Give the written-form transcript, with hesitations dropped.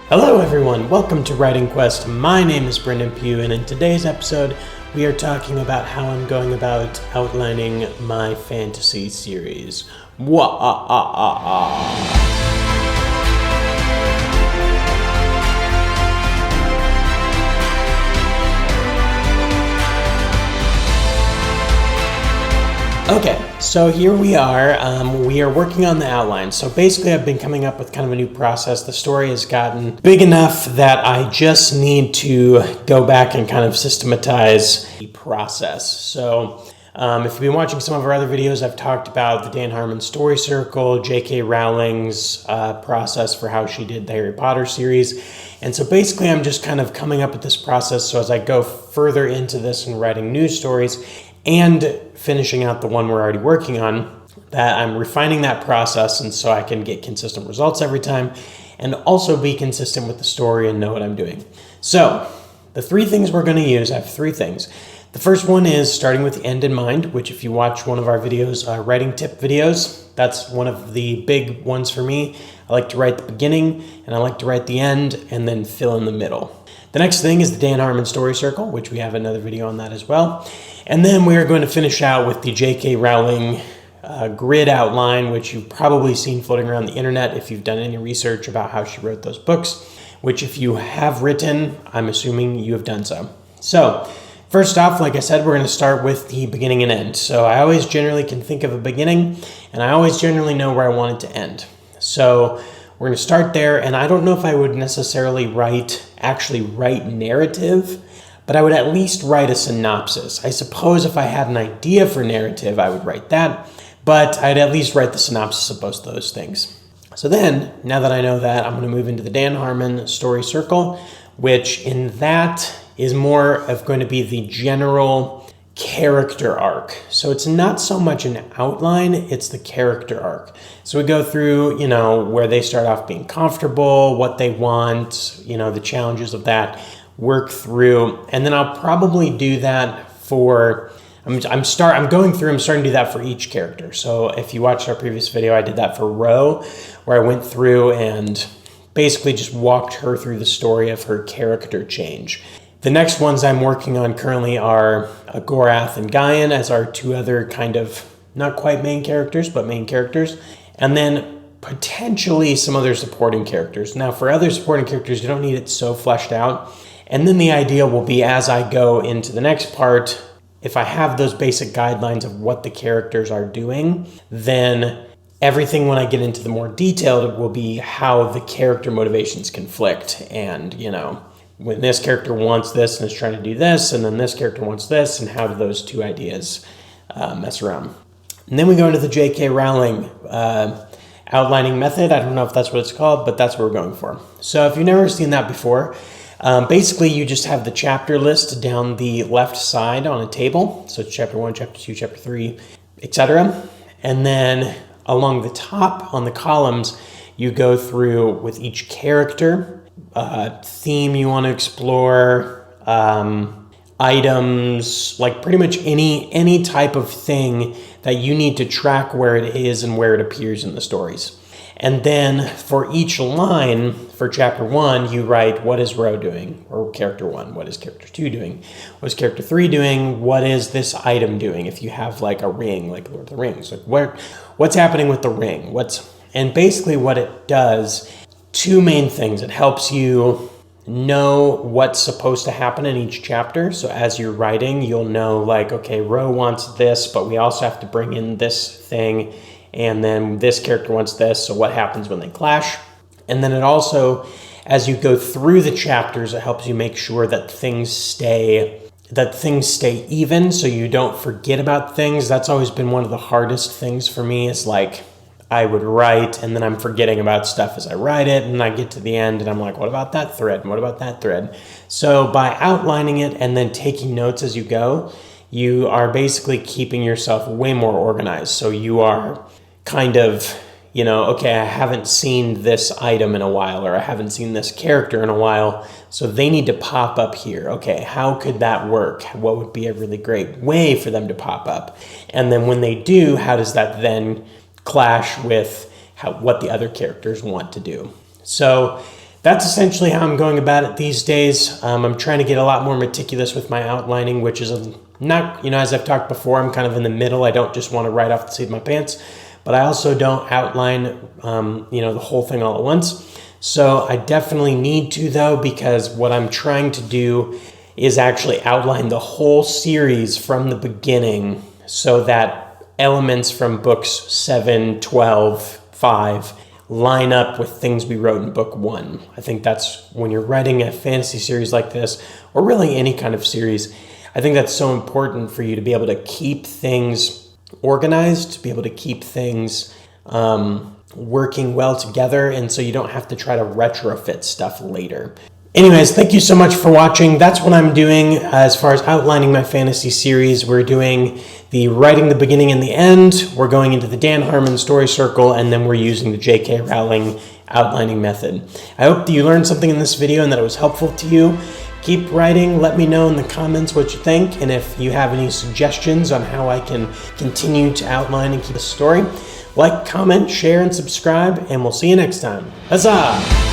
Hello everyone, welcome to Writing Quest. My name is Brendan Pugh, and in today's episode we are talking about how I'm going about outlining my fantasy series. Okay, so here we are. We are working on the outline. So basically I've been coming up with kind of a new process. The story has gotten big enough that I just need to go back and kind of systematize the process. So if you've been watching some of our other videos, I've talked about the Dan Harmon Story Circle, JK Rowling's process for how she did the Harry Potter series. And so basically I'm just kind of coming up with this process so as I go further into this and writing new stories and finishing out the one we're already working on, that I'm refining that process and so I can get consistent results every time and also be consistent with the story and know what I'm doing. So the three things we're going to use, I have three things. The first one is starting with the end in mind, which if you watch one of our videos, writing tip videos, that's one of the big ones for me. I like to write the beginning and I like to write the end and then fill in the middle. The next thing is the Dan Harmon Story Circle, which we have another video on that as well. And then we are going to finish out with the JK Rowling grid outline, which you've probably seen floating around the internet if you've done any research about how she wrote those books, which if you have written, I'm assuming you have done so. So first off, like I said, we're going to start with the beginning and end. So I always generally can think of a beginning, and I always generally know where I want it to end. So we're going to start there, and I don't know if I would necessarily actually write narrative, but I would at least write a synopsis. I suppose if I had an idea for narrative, I would write that, but I'd at least write the synopsis of both of those things. So then, now that I know that, I'm going to move into the Dan Harmon Story Circle, which in that is more of going to be the general character arc. So it's not so much an outline, it's the character arc. So we go through, where they start off being comfortable, what they want, the challenges of that, work through, and then I'll probably do that for, I'm starting to do that for each character. So if you watched our previous video, I did that for Ro, where I went through and basically just walked her through the story of her character change. The next ones I'm working on currently are Gorath and Gaian as our two other kind of, not quite main characters, but main characters. And then potentially some other supporting characters. Now for other supporting characters, you don't need it so fleshed out. And then the idea will be as I go into the next part, if I have those basic guidelines of what the characters are doing, then everything when I get into the more detailed will be how the character motivations conflict. And, when this character wants this and is trying to do this, and then this character wants this, and how do those two ideas mess around. And then we go into the JK Rowling outlining method. I don't know if that's what it's called, but that's what we're going for. So if you've never seen that before, basically you just have the chapter list down the left side on a table. So it's chapter 1, chapter 2, chapter 3, etc. And then along the top on the columns, you go through with each character, theme you want to explore, items, like pretty much any type of thing that you need to track where it is and where it appears in the stories. And then for each line, for chapter 1, you write, what is Ro doing? Or character 1, what is character 2 doing? What is character 3 doing? What is this item doing? If you have like a ring, like Lord of the Rings, like what's happening with the ring? And basically what it does, two main things. It helps you know what's supposed to happen in each chapter. So as you're writing, you'll know like, okay, Ro wants this, but we also have to bring in this thing. And then this character wants this, so what happens when they clash? And then it also, as you go through the chapters, it helps you make sure that things stay even, so you don't forget about things. That's always been one of the hardest things for me, is like, I would write and then I'm forgetting about stuff as I write it, and I get to the end and I'm like, what about that thread? And what about that thread? So by outlining it and then taking notes as you go, you are basically keeping yourself way more organized. So you are kind of, okay, I haven't seen this item in a while, or I haven't seen this character in a while, so they need to pop up here. Okay, how could that work? What would be a really great way for them to pop up? And then when they do, how does that then clash with what the other characters want to do? So that's essentially how I'm going about it these days. I'm trying to get a lot more meticulous with my outlining, which is not, as I've talked before, I'm kind of in the middle. I don't just want to write off the seat of my pants, but I also don't outline, the whole thing all at once. So I definitely need to, though, because what I'm trying to do is actually outline the whole series from the beginning so that elements from books 7, 12, 5 line up with things we wrote in book 1. I think that's when you're writing a fantasy series like this, or really any kind of series, I think that's so important for you to be able to keep things organized, to be able to keep things working well together, and so you don't have to try to retrofit stuff later. Anyways, thank you so much for watching. That's what I'm doing as far as outlining my fantasy series. We're doing the writing the beginning and the end. We're going into the Dan Harmon Story Circle, and then we're using the JK Rowling outlining method. I hope that you learned something in this video and that it was helpful to you. Keep writing. Let me know in the comments what you think, and if you have any suggestions on how I can continue to outline and keep a story. Like, comment, share, and subscribe, and we'll see you next time. Huzzah!